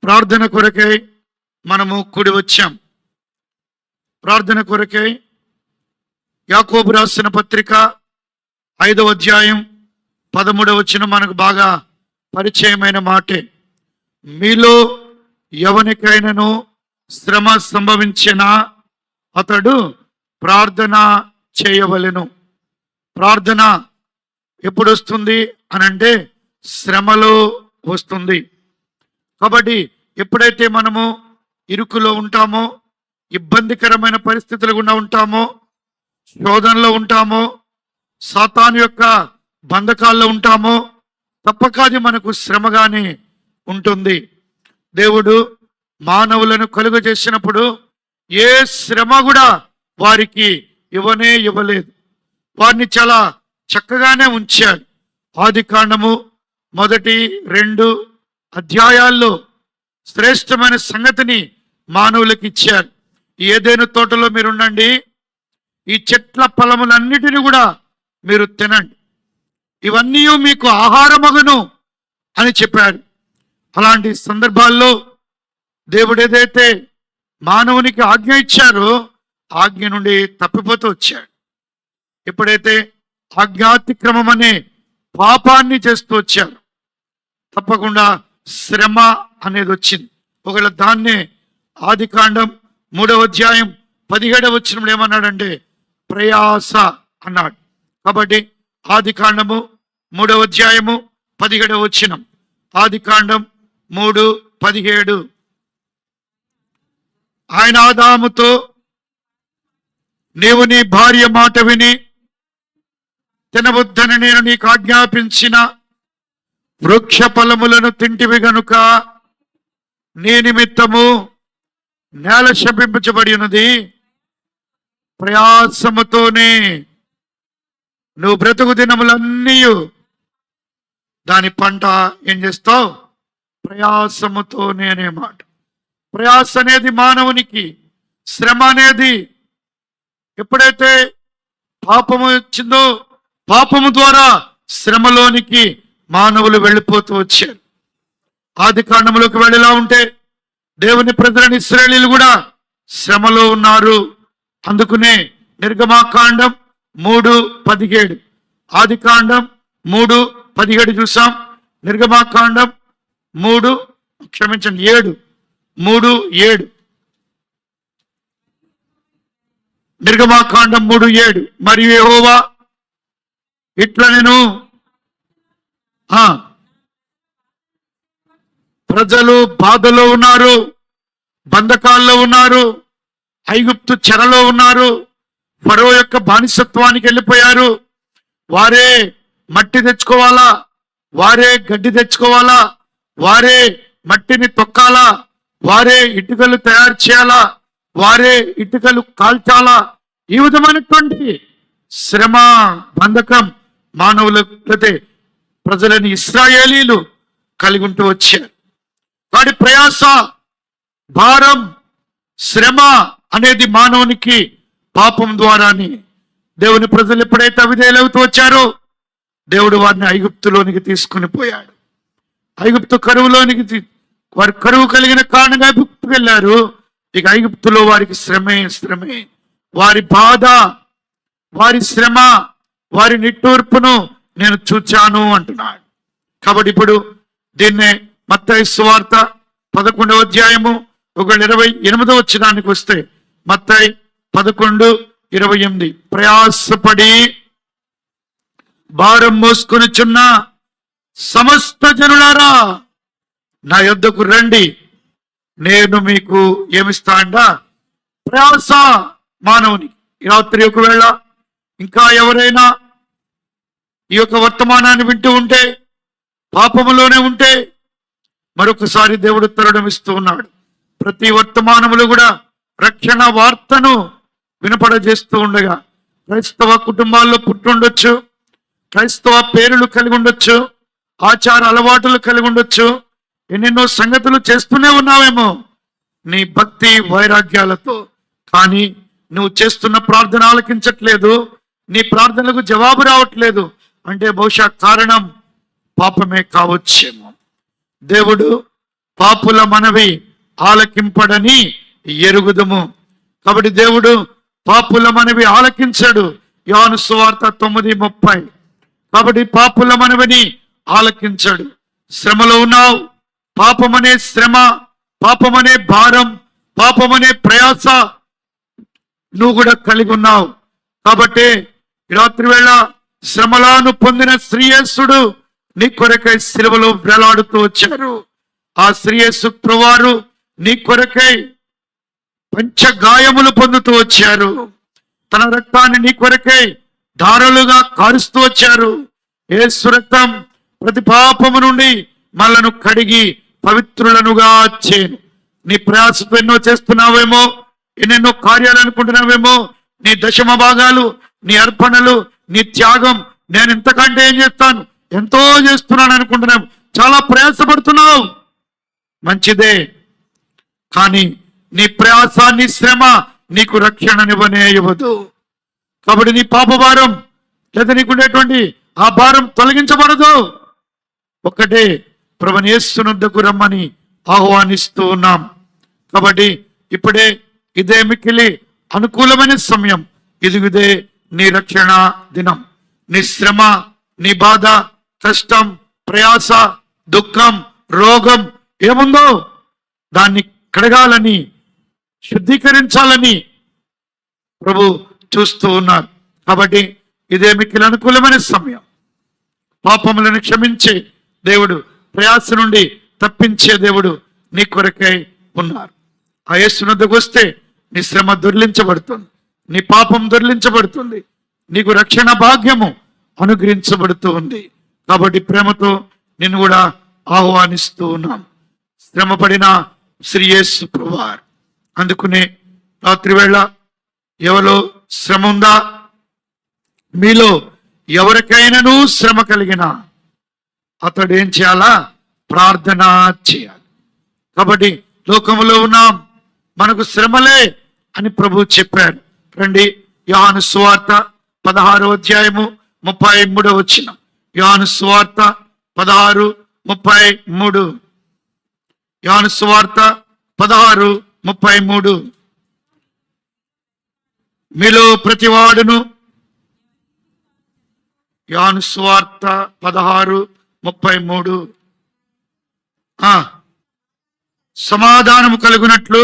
ప్రార్థన కొరకై మనము కూడి వచ్చాం. ప్రార్థన కొరకై యాకోబు రాసిన పత్రిక 5వ అధ్యాయం 13వ వచనం మనకు బాగా పరిచయమైన మాటే. మీలో ఎవనికైనను శ్రమ సంభవించినా అతడు ప్రార్థన చేయవలెను. ప్రార్థన ఎప్పుడు వస్తుంది అనంటే శ్రమలో వస్తుంది. కాబట్టి ఎప్పుడైతే మనము ఇరుకులో ఉంటామో, ఇబ్బందికరమైన పరిస్థితుల గుండా ఉంటామో, శోధనలో ఉంటామో, సాతాను యొక్క బంధకాల్లో ఉంటామో, తప్పక అది మనకు శ్రమగానే ఉంటుంది. దేవుడు మానవులను కలుగ చేసినప్పుడు ఏ శ్రమ కూడా వారికి ఇవ్వలేదు. వారిని చాలా చక్కగానే ఉంచాడు. ఆదికాండము 1-2 అధ్యాయాల్లో శ్రేష్టమైన సంగతిని మానవులకు ఇచ్చారు. ఏదైనా తోటలో మీరు ఉండండి, ఈ చెట్ల ఫలములన్నిటిని కూడా మీరు తినండి, ఇవన్నీ మీకు ఆహారమగును అని చెప్పాడు. అలాంటి సందర్భాల్లో దేవుడు ఏదైతే మానవునికి ఆజ్ఞ ఇచ్చారో ఆజ్ఞ నుండి తప్పిపోతూ వచ్చాడు. ఎప్పుడైతే ఆజ్ఞాతిక్రమం అనే పాపాన్ని చేస్తూ వచ్చారు, తప్పకుండా శ్రమ అనేది వచ్చింది. ఒకవేళ దాన్నే ఆదికాండం 3వ అధ్యాయం 17వ వచనంలో ఏమన్నాడంటే ప్రయాస అన్నాడు. కాబట్టి ఆదికాండము 3వ అధ్యాయము 17వ వచనం, ఆదికాండం 3:17. ఆయన ఆదాముతో, నీవు నీ భార్య మాట విని తినవద్దని నేను నీకు ఆజ్ఞాపించిన వృక్ష ఫలములను తింటివి గనుక నీ నిమిత్తము నేల శపించబడి ఉన్నది, ప్రయాసముతోనే నువ్వు బ్రతుకు దినములన్నీ దాని పంట ఏం చేస్తావు? ప్రయాసముతోనే అనే మాట. ప్రయాస అనేది మానవునికి, శ్రమ అనేది ఎప్పుడైతే పాపము వచ్చిందో పాపము ద్వారా శ్రమలోనికి మానవులు వెళ్ళిపోతూ వచ్చారు. ఆది కాండంలోకి వెళ్ళేలా ఉంటే దేవుని ప్రజలని ఇశ్రాయేలీయులు కూడా శ్రమలో ఉన్నారు. అందుకునే నిర్గమాకాండం 3:17, ఆది కాండం 3:17 చూసాం. నిర్గమాకాండం 3:7 నిర్గమాకాండం 3:7. మరియు యెహోవా ఇట్లా నేను ప్రజలు బాధలో ఉన్నారు, బంధకాల్లో ఉన్నారు, ఐగుప్తు చెరలో ఉన్నారు, ఫరో యొక్క బానిసత్వానికి వెళ్ళిపోయారు. వారే మట్టి తెచ్చుకోవాలా, వారే గడ్డి తెచ్చుకోవాలా, వారే మట్టిని తొక్కాలా, వారే ఇటుకలు తయారు చేయాలా, వారే ఇటుకలు కాల్చాలా. ఈ విధమైనటువంటి శ్రమ బంధకం మానవులైతే ప్రజలని ఇశ్రాయేలీయులు కలిగి ఉంటూ వచ్చారు. వాడి ప్రయాస, భారం, శ్రమ అనేది మానవునికి పాపం ద్వారానే. దేవుని ప్రజలు ఎప్పుడైతే అవిధేయులవుతూ వచ్చారో దేవుడు వారిని ఐగుప్తులోనికి తీసుకుని పోయాడు. ఐగుప్తు కరువులోనికి వారి కరువు కలిగిన కారణంగా ఐగుప్తుకు వెళ్ళారు. ఇక ఐగుప్తులో వారికి శ్రమే. వారి బాధ, వారి శ్రమ, వారి నిట్టూర్పును నేను చూచాను అంటున్నాడు. కాబట్టి ఇప్పుడు దీన్నే మత్తయి సువార్త 11వ అధ్యాయము 28వ వచనానికి వస్తే, మత్తయి 11:28, ప్రయాసపడి భారం మోసుకొనిచున్న సమస్త జనులారా నా యొద్దకు రండి, నేను మీకు ఏమిస్తాండా? ప్రయాస మానవుని. రాత్రి ఒకవేళ ఇంకా ఎవరైనా ఈ యొక్క వర్తమానాన్ని వింటూ ఉంటే, పాపములోనే ఉంటే, మరొకసారి దేవుడు తరుణం ఇస్తూ ఉన్నాడు. ప్రతి వర్తమానములు కూడా రక్షణ వార్తను వినపడజేస్తూ ఉండగా, క్రైస్తవ కుటుంబాల్లో పుట్టుండొచ్చు, క్రైస్తవ పేరులు కలిగి ఉండొచ్చు, ఆచార అలవాటులు కలిగి ఉండొచ్చు, ఎన్నెన్నో సంగతులు చేస్తూనే ఉన్నావేమో నీ భక్తి వైరాగ్యాలతో. కానీ నువ్వు చేస్తున్న ప్రార్థన ఆలకించట్లేదు, నీ ప్రార్థనలకు జవాబు రావట్లేదు అంటే బహుశా కారణం పాపమే కావచ్చేమో. దేవుడు పాపుల మనవి ఆలకింపడని ఎరుగుదుము. కాబట్టి దేవుడు పాపుల మనవి ఆలకించాడు. యోహాను సువార్త 9:30. కాబట్టి పాపుల మనవిని ఆలకించాడు. శ్రమలో ఉన్నావు, పాపమనే శ్రమ, పాపమనే భారం, పాపమనే ప్రయాస నువ్వు కూడా కలిగి ఉన్నావు. కాబట్టి రాత్రి వేళ శ్రమలను పొందిన శ్రీయేసుడు నీ కొరకై శిలువలో వేలాడుతూ వచ్చారు. ఆ శ్రీయేసు ప్రభువారు నీ కొరకై పంచగాయములు పొందుతూ వచ్చారు. తన రక్తాన్ని నీ కొరకై ధారలుగా కారుస్తూ వచ్చారు. యేసు రక్తం ప్రతి పాపము నుండి మనలను కడిగి పవిత్రులనుగా చేయను. నీ ప్రయాసతో ఎన్నో చేస్తున్నావేమో, ఎన్నెన్నో కార్యాలు అనుకుంటున్నావేమో, నీ దశమ భాగాలు, నీ అర్పణలు, నీ త్యాగం, నేను ఇంతకంటే ఏం చేస్తాను, ఎంతో చేస్తున్నాను అనుకుంటున్నావు. చాలా ప్రయాసపడుతున్నావు, మంచిదే. కానీ నీ ప్రయాస, నీ శ్రమ నీకు రక్షణనివ్వనే ఇవ్వదు. కాబట్టి నీ పాప భారం లేదా నీకుండేటువంటి ఆ భారం తొలగించబడదు. ఒక్కటే ప్రభుని యేసునొద్దకు రమ్మని ఆహ్వానిస్తూ ఉన్నాం. కాబట్టి ఇప్పుడే ఇదే మిక్కిలి అనుకూలమైన సమయం. ఇదే నీ రక్షణ దినం. నీ శ్రమ, నీ బాధ, కష్టం, ప్రయాస, దుఃఖం, రోగం ఏముందో దాన్ని కడగాలని, శుద్ధీకరించాలని ప్రభు చూస్తూ ఉన్నారు. కాబట్టి ఇదే మిక్కిలి అనుకూలమైన సమయం. పాపములను క్షమించే దేవుడు, ప్రయాస నుండి తప్పించే దేవుడు నీ కొరకై ఉన్నారు. ఆ యేసునొద్దకు వస్తే నీ శ్రమ దొర్లించబడుతుంది, నీ పాపం దొర్లించబడుతుంది, నీకు రక్షణ భాగ్యము అనుగ్రహించబడుతూ ఉంది. కాబట్టి ప్రేమతో నిన్ను కూడా ఆహ్వానిస్తూ ఉన్నాం. శ్రమపడిన శ్రీ యేసు ప్రభువారు. అందుకునే రాత్రి వేళ ఎవరో శ్రమ ఉందా? మీలో ఎవరికైనాను శ్రమ కలిగిన అతడు ఏం చేయాలా? ప్రార్థన చేయాలి. కాబట్టి లోకములో ఉన్నాం, మనకు శ్రమలే అని ప్రభు చెప్పారు. రండి, యోహాను సువార్త 16:33. యోహాను సువార్త 16:33. యోహాను సువార్త 16:33. మీలో ప్రతివాడును, యోహాను సువార్త 16:33, సమాధానము కలుగునట్లు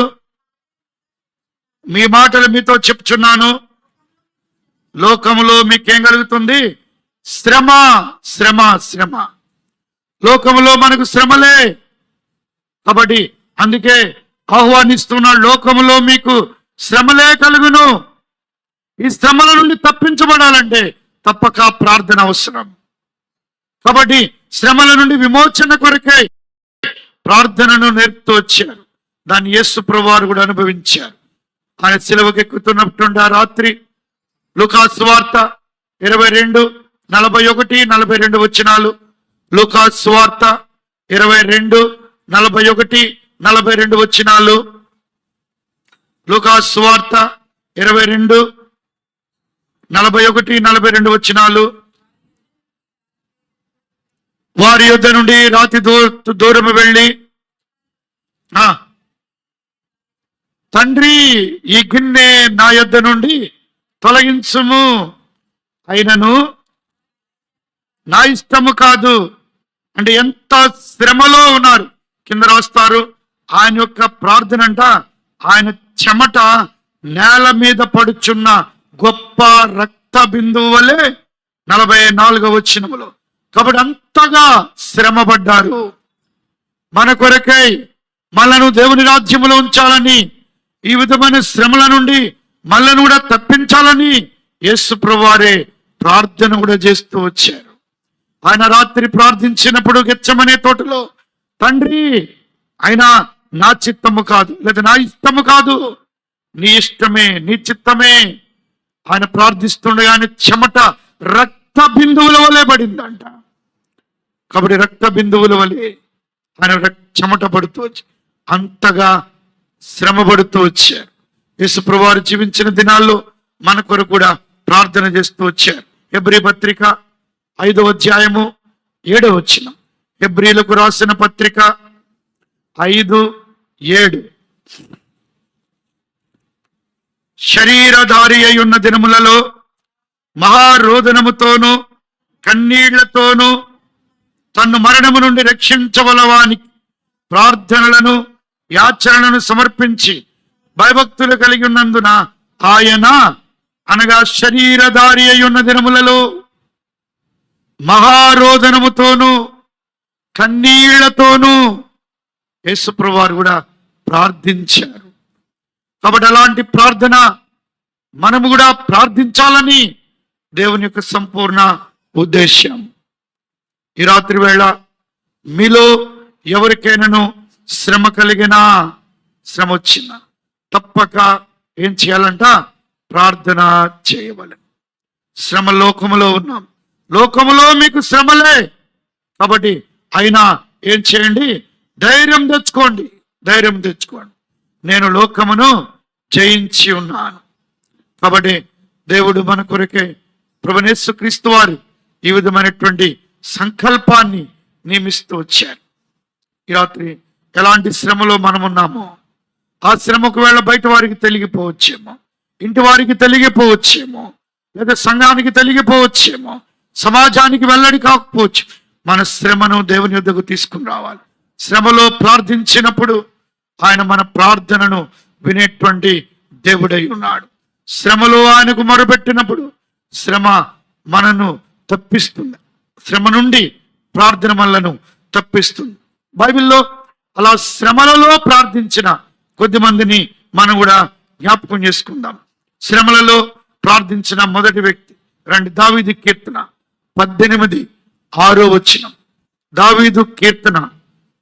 మీ మాటలు మీతో చెప్తున్నాను. లోకములో మీకేం కలుగుతుంది? శ్రమ, శ్రమ, శ్రమ. లోకములో మనకు శ్రమలే. కాబట్టి అందుకే ఆహ్వానిస్తున్నాడు, లోకములో మీకు శ్రమలే కలుగును. ఈ శ్రమల నుండి తప్పించబడాలంటే తప్పక ప్రార్థన అవసరం. కాబట్టి శ్రమల నుండి విమోచన కొరకై ప్రార్థనను నేర్పుతూ వచ్చారు. దాన్ని యేసు ప్రభువారు కూడా అనుభవించారు. ఆయన శిలువకు ఎక్కుతున్నటువంటి ఆ రాత్రి లూకాసు సువార్త 22:41-42 వచనాలు. లూకాసు సువార్త 22:41-42 వచనాలు. లూకాసు సువార్త 22:41-42 వచనాలు. వారి యొద్ద నుండి రాతి దూరము వెళ్ళి, తండ్రి ఈ గిన్నె నా యొద్ద నుండి తొలగించుము, అయినను నా ఇష్టము కాదు. అంటే ఎంత శ్రమలో ఉన్నారు. కింద రాస్తారు, ఆయన యొక్క ప్రార్థన అంట, ఆయన చెమట నేల మీద పడుచున్న గొప్ప రక్త బిందువు వలె 44వ వచనములో. కాబట్టి అంతగా శ్రమపడ్డారు. మన కొరకై మనను దేవుని రాజ్యములో ఉంచాలని, ఈ విధమైన శ్రమల నుండి మనల్ని కూడా తప్పించాలని యేసు ప్రభువారే ప్రార్థన కూడా చేస్తూ వచ్చారు. ఆయన రాత్రి ప్రార్థించినప్పుడు గెత్సెమనే తోటలో, తండ్రి ఆయన నా చిత్తము కాదు, లేదా నా ఇష్టము కాదు, నీ ఇష్టమే, నీ చిత్తమే. ఆయన ప్రార్థిస్తుండగానే చెమట రక్త బిందువుల వలె పడిందంట. కాబట్టి రక్త బిందువుల వలె ఆయన చెమట పడుతూ వచ్చి అంతగా శ్రమ పడుతూ వచ్చారు. యేసు ప్రభువారు జీవించిన దినాల్లో మన కొరకు కూడా ప్రార్థన చేస్తూ వచ్చారు. హెబ్రీ పత్రిక 5వ అధ్యాయము 7వ వచనం. హెబ్రీలకు రాసిన పత్రిక 5:7. శరీరధారి అయి ఉన్న దినములలో మహారోదనముతోనూ కన్నీళ్లతోనూ తన్ను మరణము నుండి రక్షించవలవానికి ప్రార్థనలను యాచనలను సమర్పించి భయభక్తులు కలిగి ఉన్నందున ఆయన, అనగా శరీరధారి అయి ఉన్న దినములలో మహారోదనముతోనూ కన్నీళ్లతోనూ యేసుప్రభువు వారు కూడా ప్రార్థించారు. కాబట్టి అలాంటి ప్రార్థన మనము కూడా ప్రార్థించాలని దేవుని యొక్క సంపూర్ణ ఉద్దేశం. ఈ రాత్రి వేళ మీలో ఎవరికైనాను శ్రమ కలిగినా, శ్రమ వచ్చినా తప్పక ఏం చేయాలంట? ప్రార్థన చేయవలెను. శ్రమ లోకములో ఉన్నాం, లోకములో మీకు శ్రమలే. కాబట్టి అయినా ఏం చేయండి? ధైర్యం తెచ్చుకోండి, ధైర్యం తెచ్చుకోండి. నేను లోకమును జయించి ఉన్నాను. కాబట్టి దేవుడు మన కొరకే ప్రభువైన యేసుక్రీస్తు వారు ఈ విధమైనటువంటి సంకల్పాన్ని నియమిస్తూ వచ్చారు. ఈ రాత్రి ఎలాంటి శ్రమలో మనం ఉన్నామో ఆ శ్రమకు వేళ బయట వారికి తెలిగిపోవచ్చేమో, ఇంటి వారికి తెలిగిపోవచ్చేమో, లేదా సంఘానికి తెలిగిపోవచ్చేమో, సమాజానికి వెల్లడి కాకపోవచ్చు. మన శ్రమను దేవుని యొద్దకు తీసుకుని రావాలి. శ్రమలో ప్రార్థించినప్పుడు ఆయన మన ప్రార్థనను వినేటువంటి దేవుడై ఉన్నాడు. శ్రమలో ఆయనకు మొరపెట్టినప్పుడు శ్రమ మనను తప్పిస్తుంది, శ్రమ నుండి ప్రార్థన మనలను తప్పిస్తుంది. బైబిల్లో అలా శ్రమలలో ప్రార్థించిన కొద్దిమందిని మనం కూడా జ్ఞాపకం చేసుకుందాం. శ్రమలలో ప్రార్థించిన మొదటి వ్యక్తి రండి, దావీదు కీర్తన 18:6. దావీదు కీర్తన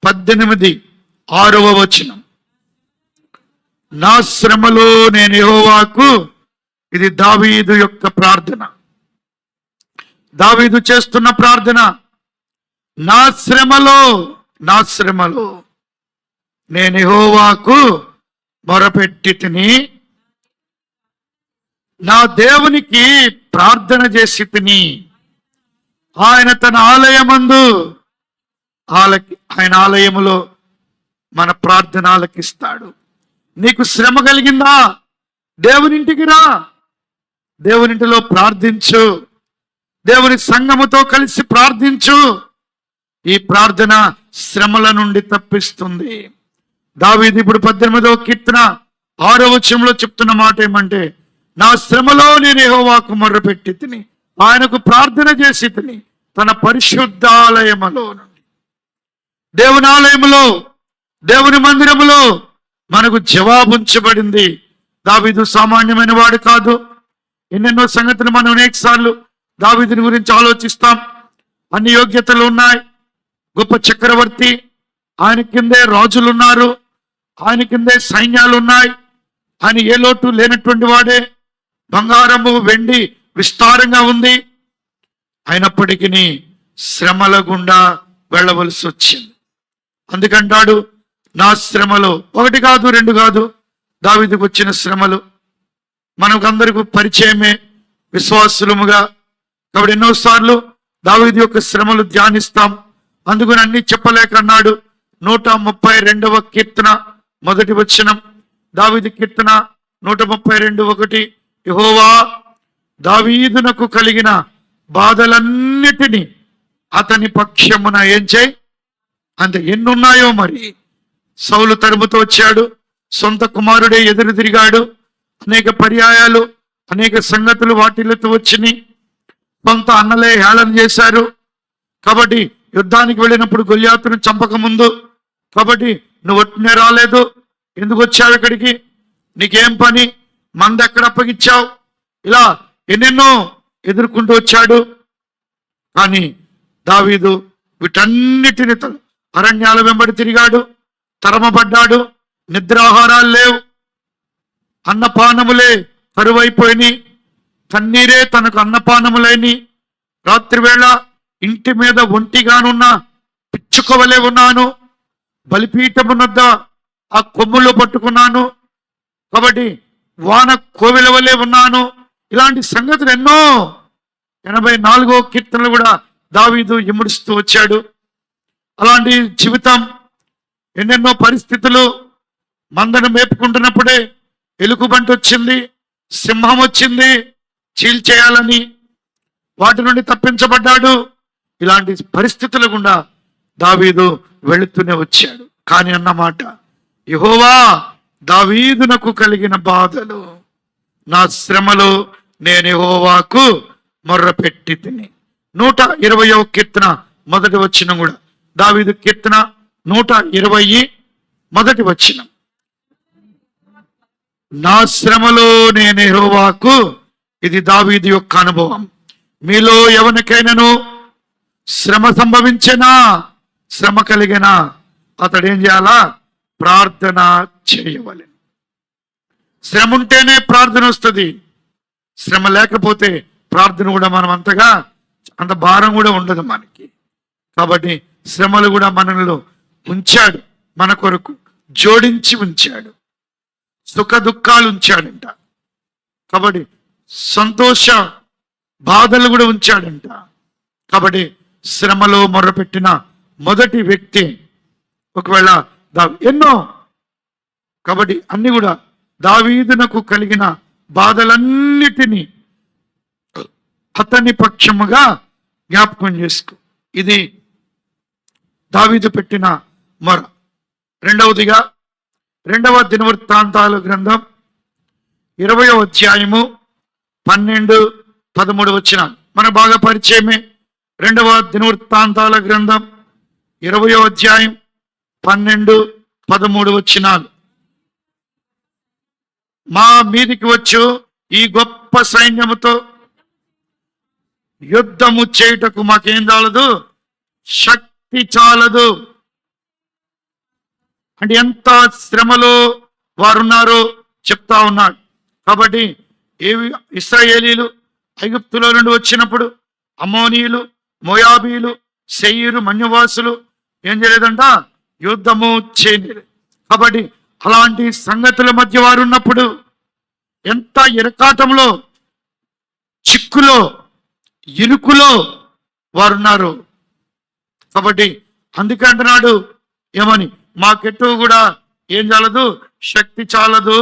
18:6. నా శ్రమలో నేను యెహోవాకు, ఇది దావీదు యొక్క ప్రార్థన, దావీదు చేస్తున్న ప్రార్థన. నా శ్రమలో నేను యెహోవాకు మొరపెట్టి తిని, నా దేవునికి ప్రార్థన చేసి తిని. ఆయన తన ఆలయమందు ఆయన ఆలయములో మన ప్రార్థన ఆలకిస్తాడు. నీకు శ్రమ కలిగిందా? దేవునింటికి రా, దేవునింటిలో ప్రార్థించు, దేవుని సంఘముతో కలిసి ప్రార్థించు. ఈ ప్రార్థన శ్రమల నుండి తప్పిస్తుంది. దావీదు ఇప్పుడు 18వ కీర్తన 6వ వచనంలో చెప్తున్న మాట ఏమంటే, నా శ్రమలో నేను యెహోవాకు మొర్రపెట్టి తిని, ఆయనకు ప్రార్థన చేసి తిని, తన పరిశుద్ధాలయములో నుండి. దేవుని ఆలయములో, దేవుని మందిరములో మనకు జవాబుంచబడింది. దావీదు సామాన్యమైన వాడు కాదు. ఎన్నెన్నో సంగతులు మనం అనేక సార్లు దావీదుని గురించి ఆలోచిస్తాం. అన్ని యోగ్యతలు ఉన్నాయి, గొప్ప చక్రవర్తి, ఆయన కిందే రాజులు ఉన్నారు, ఆయన కిందే సైన్యాలు ఉన్నాయి, ఆయన ఏ లోటు లేనటువంటి వాడే. బంగారము వెండి విస్తారంగా ఉంది. అయినప్పటికీ శ్రమల గుండా వెళ్ళవలసి వచ్చింది. అందుకంటాడు, నా శ్రమలో 1 కాదు 2 కాదు, దావీదుకు వచ్చిన శ్రమలు మనకందరికి పరిచయమే విశ్వాసులముగా. కాబట్టి ఎన్నోసార్లు దావీదు యొక్క శ్రమలు ధ్యానిస్తాం. అందుకని అన్ని చెప్పలేక అన్నాడు. 132వ కీర్తన 1వ వచనం, దావీదు కీర్తన 132:1. యెహోవా దావీదునకు కలిగిన బాధలన్నిటినీ అతని పక్షమున ఏం చేయి. అంతే, ఎన్నున్నాయో మరి. సౌలు తరుముతో వచ్చాడు, సొంత కుమారుడే ఎదురు తిరిగాడు, అనేక పర్యాయాలు అనేక సంగతులు వాటిల్లతో వచ్చినాయి. కొంత అన్నలే హేళన చేశారు. కాబట్టి యుద్ధానికి వెళ్ళినప్పుడు గొల్యాతును చంపక ముందు, కాబట్టి నువ్వు ఒట్టినే రాలేదు, ఎందుకు వచ్చావు ఇక్కడికి, నీకేం పని, మంద ఎక్కడ అప్పగిచ్చావు, ఇలా ఎన్నెన్నో ఎదుర్కొంటూ వచ్చాడు. కానీ దావీదు వీటన్నిటిని అరణ్యాల వెంబడి తిరిగాడు, తరమబడ్డాడు, నిద్రాహారాలు లేవు, అన్నపానములే కరువైపోయినాయి, కన్నీరే తనకు అన్నపానములైని. రాత్రివేళ ఇంటి మీద ఒంటిగానున్న పిచ్చుకోవలే ఉన్నాను, బలిపీఠమునొద్ద ఆ కొమ్ములో పట్టుకున్నాను, కాబట్టి వాన కోవిల వలె ఉన్నాను. ఇలాంటి సంగతులు ఎన్నో. 84వ కీర్తనలు కూడా దావీదు ఇముడుస్తూ వచ్చాడు. అలాంటి జీవితం ఎన్నెన్నో పరిస్థితులు. మందను మేపుకుంటున్నప్పుడే ఎలుగుబంటి వచ్చింది, సింహం వచ్చింది చీల్చేయాలని. వాటి నుండి తప్పించబడ్డాడు. ఇలాంటి పరిస్థితుల గుండా దావీదు వెళుతూనే వచ్చాడు. కానీ అన్నమాట, యెహోవా దావీదునకు కలిగిన బాధలు, నా శ్రమలో నేను యెహోవాకు మొర్రపెట్టి తిని. 120వ కీర్తన మొదటి వచనం కూడా, దావీదు కీర్తన 120 మొదటి వచనం. నా శ్రమలో నేను యెహోవాకు, ఇది దావీదు యొక్క అనుభవం. మీలో ఎవరికైనాను శ్రమ సంభవించినా, శ్రమ కలిగినా అతడు ఏం చేయాలా? ప్రార్థన చేయవలెను. శ్రమ ఉంటేనే ప్రార్థన వస్తుంది. శ్రమ లేకపోతే ప్రార్థన కూడా మనం అంత భారం కూడా ఉండదు మనకి. కాబట్టి శ్రమలు కూడా మనలో ఉంచాడు, మన కొరకు జోడించి ఉంచాడు. సుఖ దుఃఖాలు ఉంచాడంట. కాబట్టి సంతోష బాధలు కూడా ఉంచాడంట. కాబట్టి శ్రమలో మొర్రపెట్టిన మొదటి వ్యక్తి ఒకవేళ ఎన్నో. కాబట్టి అన్ని కూడా దావీదునకు కలిగిన బాధలన్నిటినీ అతని పక్షముగా జ్ఞాపకం చేసుకో. ఇది దావీదు పెట్టిన మొర. రెండవదిగా 2వ దినవృత్తాంతాల గ్రంథం 20వ అధ్యాయము 12-13 వచనాలు మనకు బాగా పరిచయమే. 2వ దినవృత్తాంతాల గ్రంథం 20వ అధ్యాయం 12-13 వచనాలు. మా మీదికి వచ్చు ఈ గొప్ప సైన్యముతో యుద్ధము చేయుటకు మాకేం చాలదు? శక్తి చాలదు. అంటే ఎంత శ్రమలో వారున్నారో చెప్తా ఉన్నాడు. కాబట్టి ఇశ్రాయేలీలు ఐగుప్తులో నుండి వచ్చినప్పుడు అమ్మోనీయులు, మోయాబీలు, శెయీరు మన్యవాసులు ఏం చేయలేదంట? యుద్ధము చేయలేదు. కాబట్టి అలాంటి సంగతుల మధ్య వారు ఉన్నప్పుడు ఎంత ఇరకాటంలో, చిక్కులో, ఇరుకులో వారున్నారు. కాబట్టి అందుకే అంటున్నాడు ఏమని, మాకెట్టు కూడా ఏం చాలదు? శక్తి చాలదు.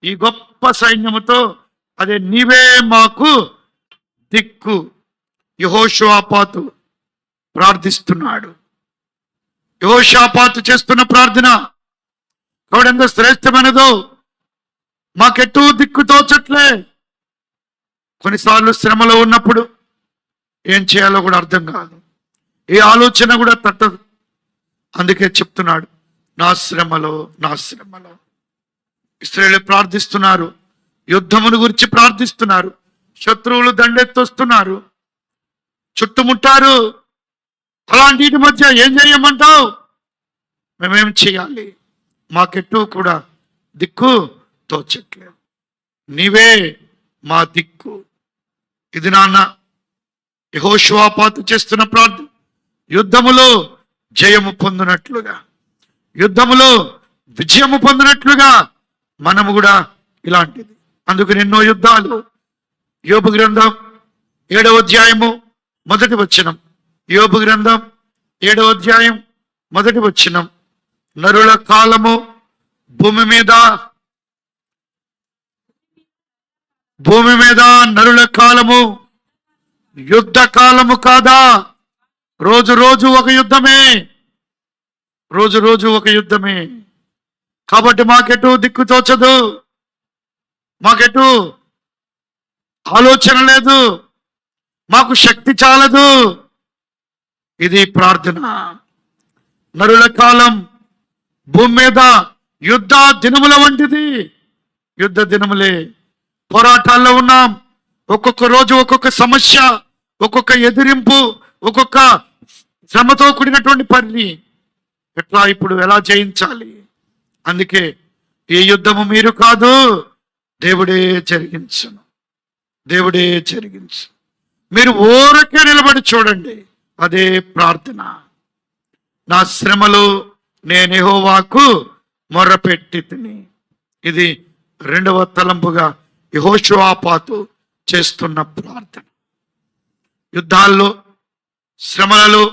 ఈ గొప్ప సైన్యముతో అదే నీవే మాకు దిక్కు. యెహోషాపాతు ప్రార్థిస్తున్నాడు. యెహోషాపాతు చేస్తున్న ప్రార్థన కాబట్టి ఎంత శ్రేష్టమైనదో. మాకెట్టూ దిక్కు తోచట్లే. కొన్నిసార్లు శ్రమలో ఉన్నప్పుడు ఏం చేయాలో కూడా అర్థం కాదు, ఏ ఆలోచన కూడా తట్టదు. అందుకే చెప్తున్నాడు, నా శ్రమలో, నా శ్రమలో. ఇశ్రాయేలు ప్రార్థిస్తున్నారు, యుద్ధమును గురించి ప్రార్థిస్తున్నారు. శత్రువులు దండెత్తొస్తున్నారు, చుట్టుముట్టారు. అలాంటి మధ్య ఏం చేయమంటావు? మేమేం చేయాలి? మాకెట్టూ కూడా దిక్కు తోచట్లేదు. నీవే మా దిక్కు. ఇది నాన్న యెహోషాపాతు చేస్తున్న ప్రార్థన. యుద్ధములో జయము పొందినట్లుగా, యుద్ధములో విజయము పొందినట్లుగా మనము కూడా ఇలాంటిది. అందుకు ఎన్నో యుద్ధాలు. యోబు గ్రంథం 7వ అధ్యాయము 1వ వచనం. యోబు గ్రంథం 7వ అధ్యాయం 1వ వచనం. నరుల కాలము భూమి మీద నరుల కాలము యుద్ధ కాలము కాదా? రోజు రోజు ఒక యుద్ధమే, రోజు రోజు ఒక యుద్ధమే. కాబట్టి మాకెటు దిక్కు తోచదు, మాకెటు ఆలోచన లేదు, మాకు శక్తి చాలదు. ఇది ప్రార్థన. నరుల కాలం భూమి మీద యుద్ధ దినముల వంటిది. యుద్ధ దినములే. పోరాటాల్లో ఉన్నాం. ఒక్కొక్క రోజు ఒక్కొక్క సమస్య, ఒక్కొక్క ఎదిరింపు, ఒక్కొక్క శ్రమతో కూడినటువంటి పని. ఎట్లా ఇప్పుడు ఎలా జయించాలి? అందుకే ఏ యుద్ధము మీరు కాదు, దేవుడే జరిగించును, దేవుడే జరిగించు. మీరు ఊరకే నిలబడి చూడండి, అదే ప్రార్థన. నా శ్రమలో నేను యెహోవాకు మొర్రపెట్టి తిని. ఇది 2వ తలంపుగా యెహోషాపాతు చేస్తున్న ప్రార్థన. యుద్ధాల్లో, శ్రమలలో,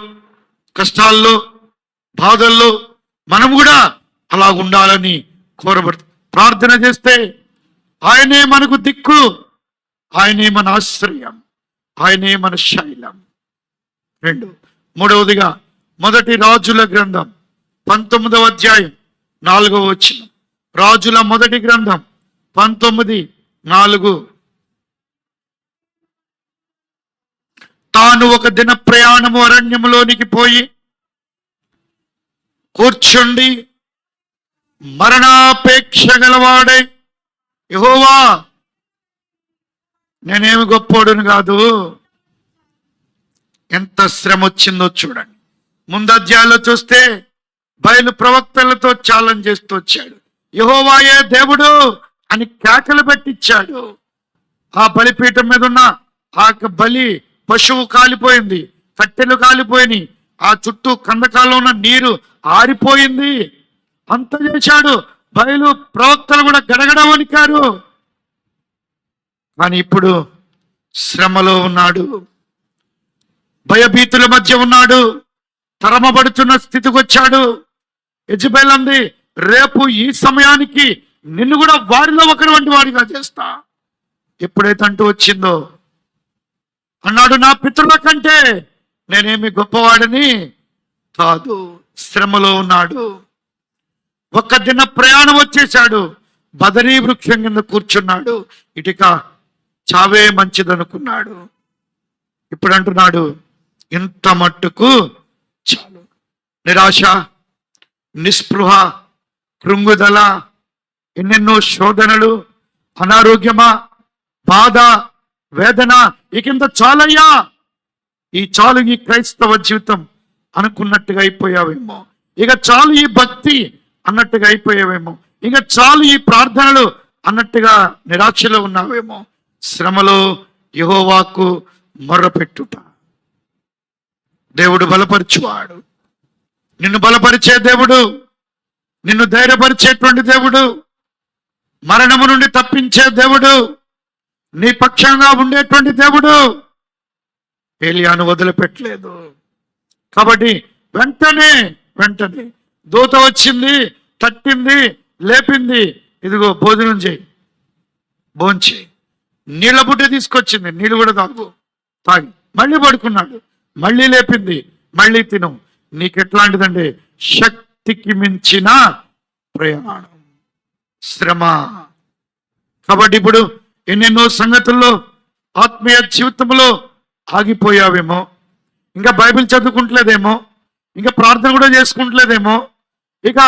కష్టాల్లో, బాధల్లో మనం కూడా అలా ఉండాలని కోరబడుతుంది. ప్రార్థన చేస్తే ఆయనే మనకు దిక్కు, ఆయనే మన ఆశ్రయం, ఆయనే మన శైలం. మూడవదిగా మొదటి రాజుల గ్రంథం 19వ అధ్యాయం 4వ వచనం. రాజుల మొదటి గ్రంథం 19:4. తాను ఒక దిన ప్రయాణము అరణ్యములోనికి పోయి కూర్చుండి మరణాపేక్ష గలవాడై, యెహోవా నేనేమి గొప్పోడును కాదు. ఎంత శ్రమ వచ్చిందో చూడండి. ముందు అధ్యాయంలో చూస్తే బయలు ప్రవక్తలతో ఛాలెంజ్ చేస్తూ వచ్చాడు. యెహోవాయే దేవుడు అని కేకలు పెట్టించాడు. ఆ బలిపీఠం మీద ఉన్న ఆ బలి పశువు కాలిపోయింది, కట్టెలు కాలిపోయినాయి, ఆ చుట్టూ కందకాల్లో ఉన్న నీరు ఆరిపోయింది. అంత చేశాడు. బయలు ప్రవక్తలు కూడా గడగడ వణికారు. కానీ ఇప్పుడు శ్రమలో ఉన్నాడు, భయభీతుల మధ్య ఉన్నాడు, తరమబడుతున్న స్థితికి వచ్చాడు. యెజెబెల్ అంది, రేపు ఈ సమయానికి నిన్ను కూడా వారిలో ఒకరి వంటి వాడిగా చేస్తా. ఎప్పుడైతే అంటూ వచ్చిందో అన్నాడు, నా పితరుల కంటే నేనేమి గొప్పవాడిని కాదు. శ్రమలో ఉన్నాడు. ఒక్క దిన ప్రయాణం వచ్చేశాడు. బదరీ వృక్షం కింద కూర్చున్నాడు. ఇటుక చావే మంచిదనుకున్నాడు. ఇప్పుడు అంటున్నాడు, ఇంత మట్టుకు చాలు. నిరాశ, నిస్పృహ, కృంగుదల, ఎన్నెన్నో శోధనలు, అనారోగ్యమా, బాధ, వేదన, ఇకింత చాలయ్యా, ఈ చాలు ఈ క్రైస్తవ జీవితం అనుకున్నట్టుగా అయిపోయావేమో, ఇక చాలు ఈ భక్తి అన్నట్టుగా అయిపోయావేమో, ఇక చాలు ఈ ప్రార్థనలు అన్నట్టుగా నిరాశలో ఉన్నావేమో. శ్రమలో యెహోవాకు మొర్రపెట్టుట. దేవుడు బలపరచువాడు. నిన్ను బలపరిచే దేవుడు, నిన్ను ధైర్యపరిచేటువంటి దేవుడు, మరణము నుండి తప్పించే దేవుడు, నీ పక్షంగా ఉండేటువంటి దేవుడు. ఏలియాను వదిలిపెట్టలేదు. కాబట్టి వెంటనే దూత వచ్చింది, తట్టింది, లేపింది. ఇదిగో భోజనం చేయి, భోంచేయి. నీళ్ళ బుట్ట తీసుకొచ్చింది, నీళ్ళు కూడా తాగి మళ్ళీ పడుకున్నాడు. మళ్ళీ లేపింది, మళ్ళీ తిను. నీకెట్లాంటిదండి? శక్తికి మించిన ప్రయాణం, శ్రమ. కాబట్టి ఇప్పుడు ఎన్నెన్నో సంగతుల్లో ఆత్మీయ జీవితంలో ఆగిపోయావేమో, ఇంకా బైబిల్ చదువుకుంటలేదేమో, ఇంకా ప్రార్థన కూడా చేసుకుంటలేదేమో, ఇక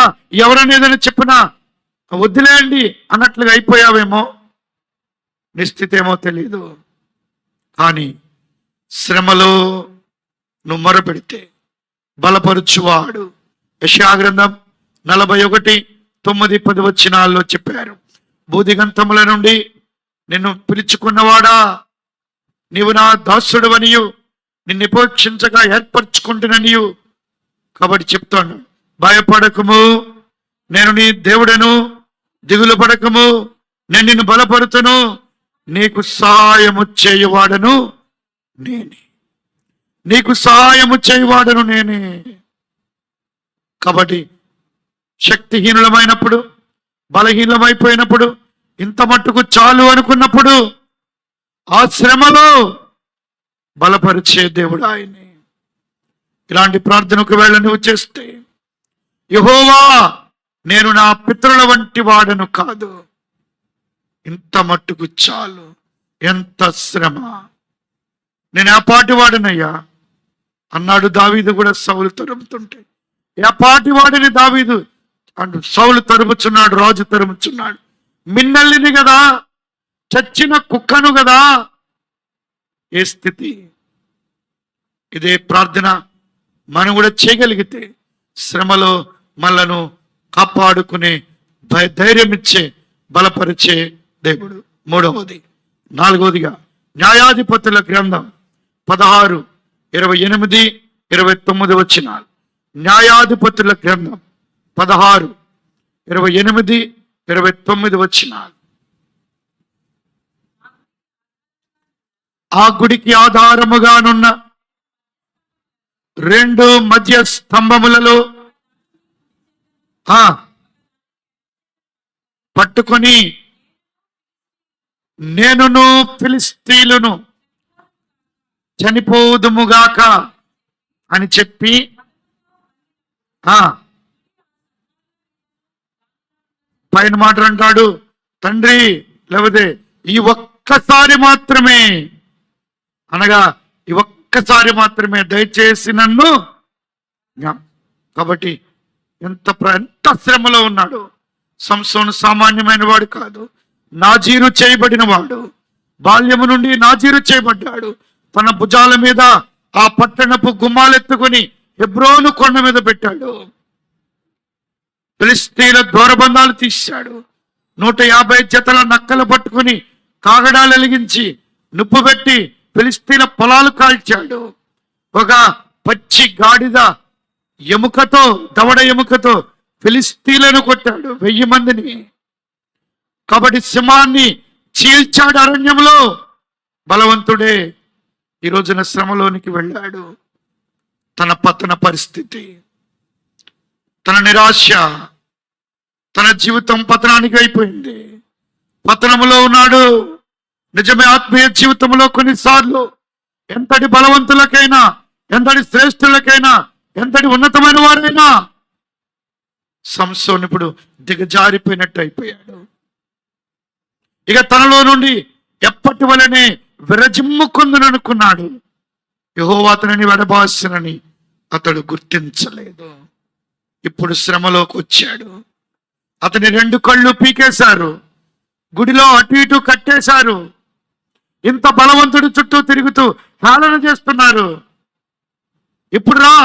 ఎవరైనా ఏదైనా చెప్పినా వదిలేయండి అన్నట్లుగా అయిపోయావేమో. నిశ్చిత ఏమో తెలియదు. కానీ శ్రమలో నువ్వు మొరపెడితే బలపరుచువాడు. యెషయా గ్రంథం 41:9-10 వచనాల్లో చెప్పారు, బూదిగంతముల నుండి నిన్ను పిలుచుకున్నవాడా, నీవు నా దాసుడవనియు నిన్ను ఉపేక్షించగా ఏర్పరచుకుంటుననియు. కాబట్టి చెప్తాను, భయపడకము, నేను నీ దేవుడను, దిగులు పడకము, నేను నిన్ను బలపరుతును, నీకు సహాయము చేయువాడను నేనే, నీకు సహాయము చేయువాడను నేనే. కాబట్టి శక్తిహీనులమైనప్పుడు, బలహీనమైపోయినప్పుడు, ఇంత మట్టుకు చాలు అనుకున్నప్పుడు ఆ శ్రమలో బలపరిచే దేవుడు ఆయనే. ఇలాంటి ప్రార్థన ఒకవేళ నువ్వు చేస్తే, యెహోవా నేను నా పితరుల వంటి వాడను కాదు, ఇంత మట్టుకు చాలు, ఎంత శ్రమ, నేను ఆ పాటి వాడనయ్యా అన్నాడు దావీదు కూడా సౌలు తరుముతుంటే. ఆ పాటి వాడిని దావీదు అంటూ సౌలు తరుముచున్నాడు, రాజు తరుముచున్నాడు. మిన్నల్లిని కదా, చచ్చిన కుక్కను కదా. ఏ స్థితి! ఇదే ప్రార్థన మనం కూడా చేయగలిగితే శ్రమలో మనలను కాపాడుకునే ధైర్యం ఇచ్చే బలపరిచే దేవుడు. నాలుగవదిగా న్యాయాధిపతుల గ్రంథం 16:28-29 వచనాలు. న్యాయాధిపతుల గ్రంథం 16:28-29 వచనాలు. ఆ గుడికి ఆధారముగానున్న 2 మధ్య స్తంభములలో పట్టుకొని నేనును ఫిలిష్తీయులను చనిపోదుముగాక అని చెప్పి పైన మాట అంటాడు, తండ్రి లేకపోతే ఈ ఒక్కసారి మాత్రమే, అనగా ఈ ఒక్కసారి మాత్రమే దయచేసి నన్ను. కాబట్టి ఎంత శ్రమలో ఉన్నాడు సంసోను. సామాన్యమైన వాడు కాదు, నాజీరు చేయబడిన వాడు. బాల్యము నుండి నాజీరు చేయబడ్డాడు. తన భుజాల మీద ఆ పట్టణపు గుమ్మాలెత్తుకుని హెబ్రోను కొండ మీద పెట్టాడు. ఫిలిష్తీయుల దూరబంధాలు తీశాడు. 150 జతల నక్కలు పట్టుకుని కాగడాలు వెలిగించి నిప్పు పెట్టి ఫిలిష్తీయుల పొలాలు కాల్చాడు. ఒక పచ్చి గాడిద ఎముకతో, దవడ ఎముకతో ఫిలిష్తీయులను కొట్టాడు 1000 మందిని. కాబట్టి సింహాన్ని చీల్చాడు అరణ్యంలో. బలవంతుడే ఈ రోజున శ్రమలోనికి వెళ్ళాడు. తన పతన పరిస్థితి, తన నిరాశ, తన జీవితం పతనానికి అయిపోయింది. పతనములో ఉన్నాడు. నిజమే, ఆత్మీయ జీవితంలో కొన్నిసార్లు ఎంతటి బలవంతులకైనా, ఎంతటి శ్రేష్ఠులకైనా, ఎంతటి ఉన్నతమైన వారైనా సంసోను ఇప్పుడు దిగజారిపోయినట్టు అయిపోయాడు. ఇక తనలో నుండి ఎప్పటి వలనే విరజిమ్ముకుందుననుకున్నాడు. యెహోవా అతనిని వెడబాసినని అతడు గుర్తించలేదు. ఇప్పుడు శ్రమలోకి వచ్చాడు. అతని 2 కళ్ళు పీకేశారు, గుడిలో అటు ఇటు కట్టేశారు. ఇంత బలవంతుడి చుట్టూ తిరుగుతూ హేళన చేస్తున్నారు. ఇప్పుడు రా,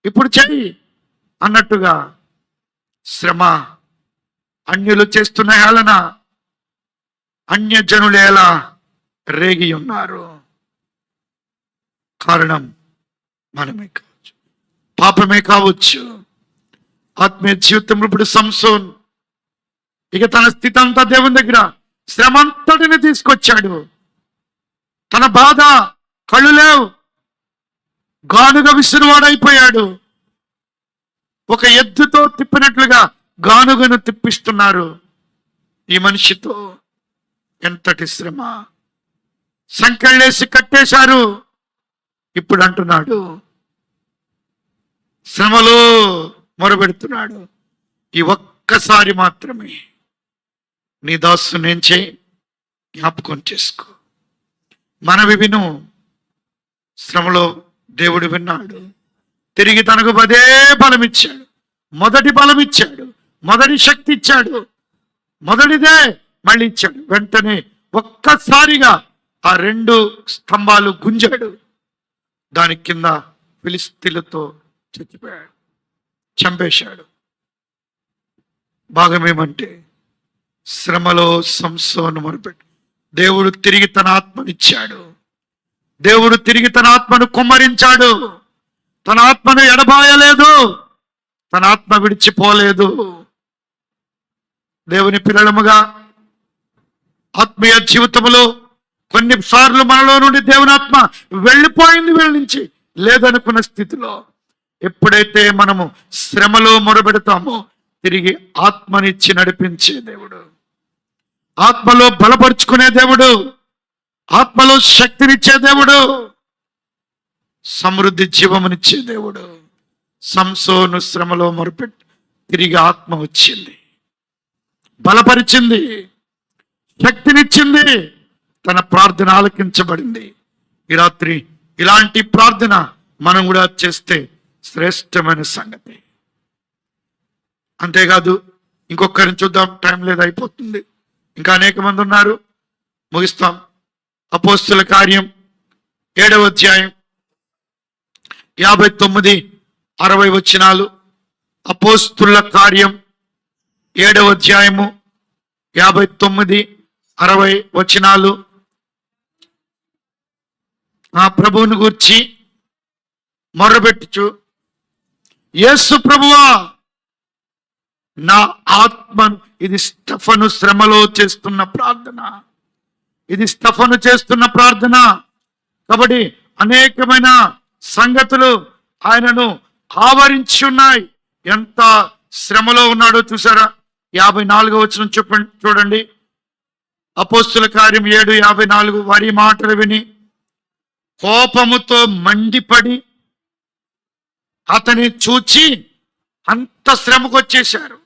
ఇప్పుడు చెయ్యి అన్నట్టుగా శ్రమ, అన్యులు చేస్తున్న హేళన, అన్యజనులు ఎలా రేగి ఉన్నారు. కారణం మనమే కావచ్చు, పాపమే కావచ్చు. ఆత్మీయ జీవితంలో ఇప్పుడు సంసోన్ ఇక తన స్థితి అంతా దేవుని దగ్గర శ్రమంతటిని తీసుకొచ్చాడు. తన బాధ, కళ్ళు లేవు, గానుగ విసురువాడైపోయాడు. ఒక ఎద్దుతో తిప్పినట్లుగా గానుగను తిప్పిస్తున్నారు ఈ మనిషితో. ఎంతటి శ్రమ! సంకెళ్ళేసి కట్టేశారు. ఇప్పుడు అంటున్నాడు, శ్రమలో మొరబెడుతున్నాడు, ఈ ఒక్కసారి మాత్రమే నీ దాసు నేను చేయి, జ్ఞాపకం చేసుకో. మనవి విను. శ్రమలో దేవుడు విన్నాడు. తిరిగి తనకు అదే బలం ఇచ్చాడు. మొదటి బలం ఇచ్చాడు, మొదటి శక్తి ఇచ్చాడు, మొదటిదే మళ్ళీ ఇచ్చాడు. వెంటనే ఒక్కసారిగా ఆ 2 స్తంభాలు గుంజాడు. దాని కింద ఫిలిష్తీయులతో చచ్చిపోయాడు, చంపేశాడు. భాగమేమంటే శ్రమలో సంసోను మొరపెట్టు. దేవుడు తిరిగి తన ఆత్మనిచ్చాడు. దేవుడు తిరిగి తన ఆత్మను కుమ్మరించాడు. తన ఆత్మను ఎడబాయలేదు, తన ఆత్మ విడిచిపోలేదు. దేవుని పిల్లలముగా ఆత్మీయ జీవితంలో కొన్నిసార్లు మనలో నుండి దేవుని ఆత్మ వెళ్ళిపోయింది, వెళ్ళించి లేదనుకున్న స్థితిలో ఎప్పుడైతే మనము శ్రమలో మొరబెడతామో తిరిగి ఆత్మనిచ్చి నడిపించే దేవుడు, ఆత్మలో బలపరుచుకునే దేవుడు, ఆత్మలో శక్తినిచ్చే దేవుడు, సమృద్ధి జీవమునిచ్చే దేవుడు. సంసోను శ్రమలో మొరపెట్టి తిరిగి ఆత్మ వచ్చింది, బలపరిచింది, శక్తినిచ్చింది. తన ప్రార్థన ఆలకించబడింది. ఈ రాత్రి ఇలాంటి ప్రార్థన మనం కూడా చేస్తే శ్రేష్టమైన సంగతి. అంతేకాదు, ఇంకొకరిని చూద్దాం, టైం లేదు, అయిపోతుంది. ఇంకా అనేక మంది ఉన్నారు, ముగిస్తాం. అపోస్తుల కార్యం 7వ అధ్యాయం 59-60 వచనాలు. అపోస్తుల కార్యం 7వ అధ్యాయము 59-60 వచనాలు. ఆ ప్రభువుని గూర్చి మొర్రబెట్టుచు, యేసు ప్రభువా నా ఆత్మ. ఇది స్టెఫను శ్రమలో చేస్తున్న ప్రార్థన, ఇది స్టెఫను చేస్తున్న ప్రార్థన. కాబట్టి అనేకమైన సంగతులు ఆయనను ఆవరించి ఉన్నాయి. ఎంత శ్రమలో ఉన్నాడో చూసారా? 54వ వచనం చెప్పండి, చూడండి. అపోస్తుల కార్యం 7:54. వారి మాటలు విని కోపముతో మండిపడి అతని చూచి అంత శ్రమకు వచ్చేశారు.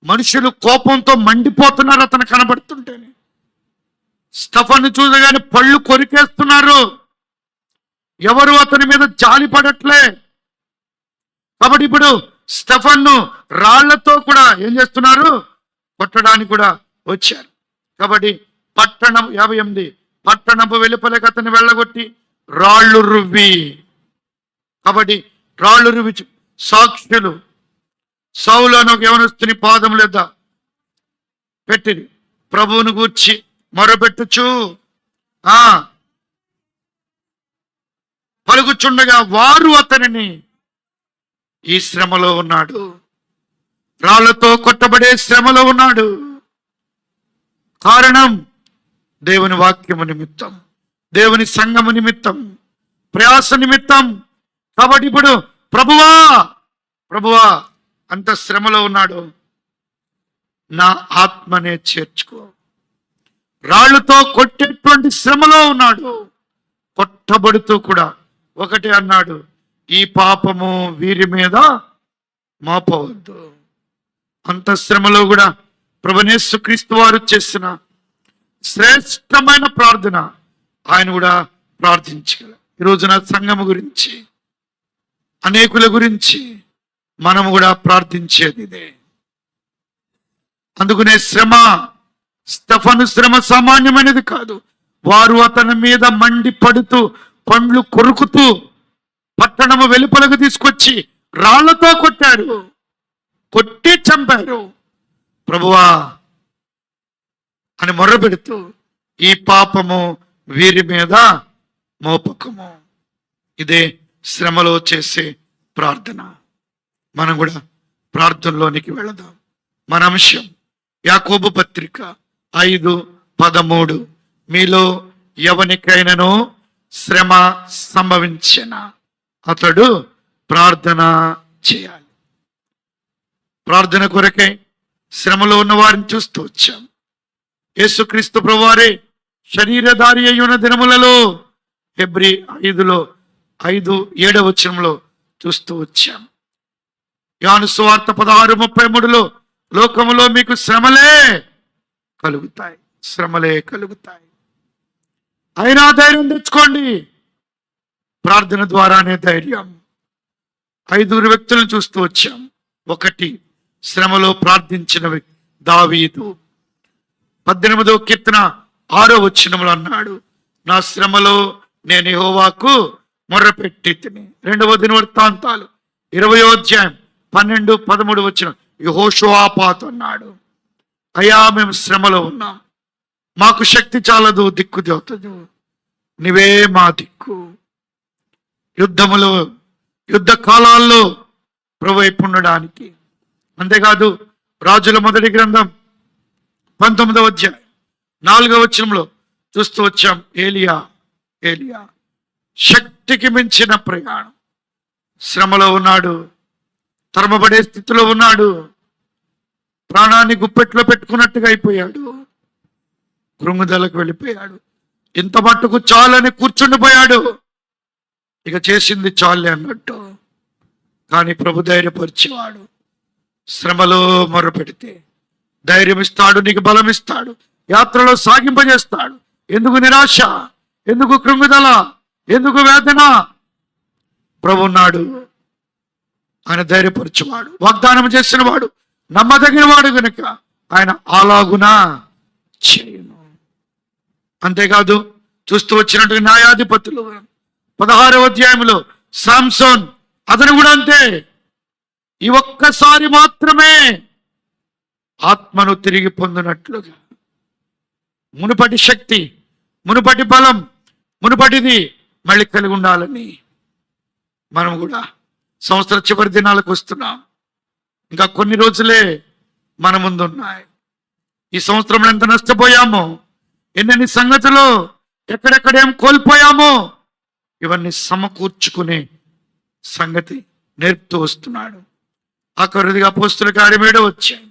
మనుషులు కోపంతో మండిపోతున్నారు అతను కనబడుతుంటేనే. స్టెఫను చూడగానే పళ్ళు కొరికేస్తున్నారు. ఎవరు అతని మీద జాలి పడట్లే. కాబట్టి ఇప్పుడు స్టెఫన్ను రాళ్లతో కూడా ఏం చేస్తున్నారు? కొట్టడానికి కూడా వచ్చారు. కాబట్టి పట్టణం 58 పట్టణపు వెలుపలకి అతన్ని వెళ్ళగొట్టి రాళ్ళు రువ్వి, కాబట్టి రాళ్ళు రువ్వి సాక్షులు సౌలు అని ఒక యవనస్తుని పాదముల యొద్ద పెట్టి ప్రభువును గూర్చి మొరపెట్టుచు పలుకుచుండగా వారు అతనిని, ఈ శ్రమలో ఉన్నాడు, రాళ్లతో కొట్టబడే శ్రమలో ఉన్నాడు. కారణం దేవుని వాక్యము నిమిత్తం, దేవుని సంఘము నిమిత్తం, ప్రయాస నిమిత్తం. కాబట్టి ఇప్పుడు ప్రభువా ప్రభువా అంత శ్రమలో ఉన్నాడు, నా ఆత్మనే చేర్చుకో. రాళ్లతో కొట్టేటువంటి శ్రమలో ఉన్నాడు. కొట్టబడుతూ కూడా ఒకటి అన్నాడు, ఈ పాపము వీరి మీద మోపవద్దు. అంత శ్రమలో కూడా ప్రభువైన యేసుక్రీస్తు వారు చేసిన శ్రేష్టమైన ప్రార్థన ఆయన కూడా ప్రార్థించగలరు. ఈరోజున సంఘము గురించి, అనేకుల గురించి మనము కూడా ప్రార్థించేది ఇదే. అందుకనే శ్రమ, స్టెఫను శ్రమ సామాన్యమైనది కాదు. వారు అతని మీద మండి పడుతూ పండ్లు కొరుకుతూ పట్టణము వెలుపలకు తీసుకొచ్చి రాళ్లతో కొట్టారు, కొట్టి చంపారు. ప్రభువా అని మొర్రపెడుతూ ఈ పాపము వీరి మీద మోపకము. ఇదే శ్రమలో చేసే ప్రార్థన. మనం కూడా ప్రార్థనలోనికి వెళదాం. మన అంశం యాకోబు పత్రిక 5:13. మీలో ఎవనికైనానో శ్రమ సంభవించిన అతడు ప్రార్థన చేయాలి. ప్రార్థన కొరకై శ్రమలో ఉన్న వారిని చూస్తూ వచ్చాం. యేసుక్రీస్తు ప్రభువారే శరీరధారి అయ్యున్న దినములలో హెబ్రీ 5:7 వచనంలో చూస్తూ వచ్చాం. యోహాను సువార్త 16:33 లోకములో మీకు శ్రమలే కలుగుతాయి, శ్రమలే కలుగుతాయి, అయినా ధైర్యం తెచ్చుకోండి. ప్రార్థన ద్వారానే ధైర్యం. 5 వ్యక్తులను చూస్తూ వచ్చాం. 1 శ్రమలో ప్రార్థించిన వ్యక్తి దావీదు. 18వ కీర్తన 6వ వచనంలో అన్నాడు, నా శ్రమలో నేను యెహోవాకు మొర్రపెట్టి తిని. 2వ దినవృత్తాంతాలు 20వ అధ్యాయం 12-13 వచనం యెహోషువాపాతు అన్నాడు, అయ్యా మేము శ్రమలో ఉన్నాం, మాకు శక్తి చాలదు, దిక్కు దేవతదు, నీవే మా దిక్కు. యుద్ధములో, యుద్ధ కాలాల్లో ప్రభు వైపు ఉండడానికి. అంతేకాదు రాజుల మొదటి గ్రంథం 19వ అధ్యాయం 4వ వచనంలో చూస్తూ వచ్చాం, ఏలియా శక్తికి మించిన ప్రయాణం, శ్రమలో ఉన్నాడు, తరమబడే స్థితిలో ఉన్నాడు, ప్రాణాన్ని గుప్పెట్లో పెట్టుకున్నట్టుగా అయిపోయాడు, కృంగుదలకు వెళ్ళిపోయాడు, ఇంత మట్టుకు చాలని కూర్చుండిపోయాడు, ఇక చేసింది చాలే అన్నట్టు. కానీ ప్రభు ధైర్యపరిచేవాడు. శ్రమలో మొరపెడితే ధైర్యం ఇస్తాడు, నీకు బలం ఇస్తాడు, యాత్రలో సాగింపజేస్తాడు. ఎందుకు నిరాశ, ఎందుకు కృంగుదల, ఎందుకు వేదన? ప్రభు ఉన్నాడు, ఆయన ధైర్యపరిచేవాడు, వాగ్దానం చేసిన వాడు, నమ్మదగిన వాడు కనుక ఆయన అలాగునా చేయను. అంతేకాదు చూస్తూ వచ్చినట్టుగా న్యాయాధిపతులు 16వ అధ్యాయంలో సాంసోన్, అతను కూడా అంతే. ఈ ఒక్కసారి మాత్రమే ఆత్మను తిరిగి పొందినట్లుగా మునుపటి శక్తి, మునుపటి బలం, మునుపటిది మళ్ళీ కలిగి ఉండాలని మనం కూడా సంవత్సర చివరి దినాలకు వస్తున్నాం. ఇంకా కొన్ని రోజులే మన ముందున్నాయి. ఈ సంవత్సరంలో ఎంత నష్టపోయామో, ఎన్నెన్ని సంగతులు, ఎక్కడెక్కడేం కోల్పోయామో, ఇవన్నీ సమకూర్చుకునే సంగతి నేర్పుతూ వస్తున్నాడు. ఆఖరుదిగా అపోస్తుల కార్యం 7వ అధ్యాయం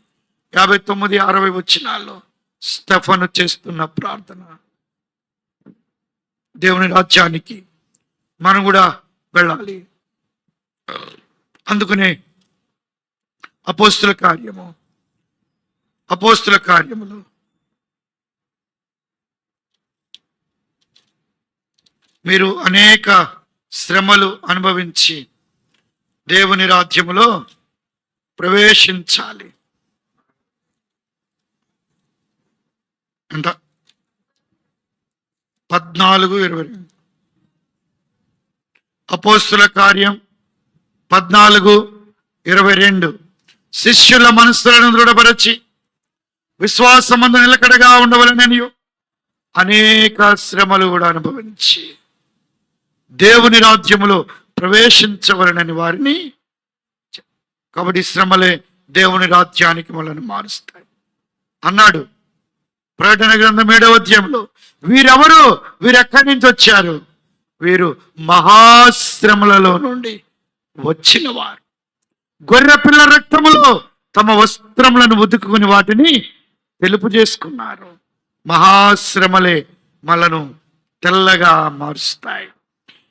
59, 60 వచనాల్లో స్టెఫను చేస్తున్న ప్రార్థన. దేవుని రాజ్యానికి మనం కూడా వెళ్ళాలి. అందుకనే అపోస్తుల కార్యములు మీరు అనేక శ్రమలు అనుభవించి దేవుని రాజ్యములో ప్రవేశించాలి అంట. 14:22 అపోస్తుల కార్యం 14:22 శిష్యుల మనస్సులను దృఢపరచి విశ్వాసమందు నిలకడగా ఉండవలనని అనేక శ్రమలు కూడా అనుభవించి దేవుని రాజ్యములో ప్రవేశించవలనని వారిని. కాబట్టి శ్రమలే దేవుని రాజ్యానికి మనల్ని మారుస్తాయి అన్నాడు. ప్రకటన గ్రంథం 7వ అధ్యాయంలో వీరెవరు, వీరెక్కడి నుంచి వచ్చారు? వీరు మహాశ్రమలలో నుండి వచ్చిన వారు. గొర్రెపిల్ల రక్తములో తమ వస్త్రములను ఉతుకుని వాటిని తెలుపు చేసుకున్నారు. మహాశ్రమలే మనను తెల్లగా మారుస్తాయి.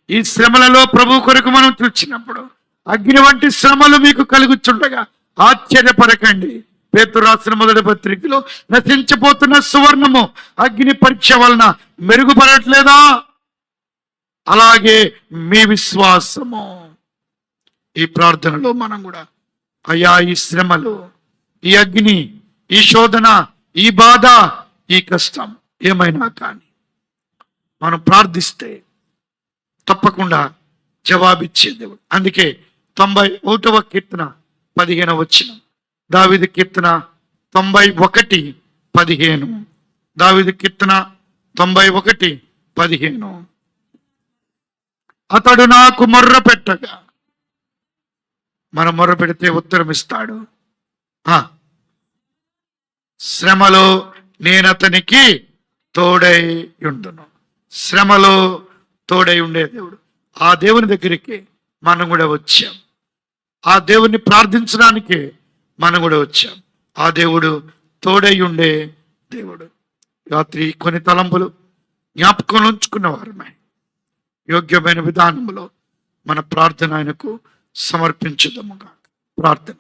ఈ శ్రమలలో ప్రభు కొరకు మనం చూచినప్పుడు అగ్ని వంటి శ్రమలు మీకు కలుగుచుండగా ఆశ్చర్యపడకండి. పేతురు రాసిన 1వ పత్రికలో నశించిపోతున్న సువర్ణము అగ్ని పరీక్ష వలన మెరుగుపడట్లేదా? అలాగే మీ విశ్వాసము. ఈ ప్రార్థనలో మనం కూడా అయ్యా, ఈ శ్రమలు, ఈ అగ్ని, ఈ శోధన, ఈ బాధ, ఈ కష్టం ఏమైనా కానీ మనం ప్రార్థిస్తే తప్పకుండా జవాబిచ్చే దేవుడు. అందుకే 91వ కీర్తన 15వ వచనం, దావీదు కీర్తన 91:15, దావీదు కీర్తన 91:15 అతడు నాకు మొర్ర పెట్టగా, మనం మొర్ర పెడితే ఉత్తరం ఇస్తాడు. శ్రమలో నేను అతనికి తోడై ఉండును. శ్రమలో తోడై ఉండే దేవుడు. ఆ దేవుని దగ్గరికి మనం కూడా వచ్చాం. ఆ దేవుని ప్రార్థించడానికి మనం కూడా వచ్చాం. ఆ దేవుడు తోడై ఉండే దేవుడు. రాత్రి కొన్ని తలంపులు జ్ఞాపకం ఉంచుకున్న వారమే యోగ్యమైన విధానంలో మన ప్రార్థన ఆయనకు సమర్పించుదాముగా. ప్రార్థన.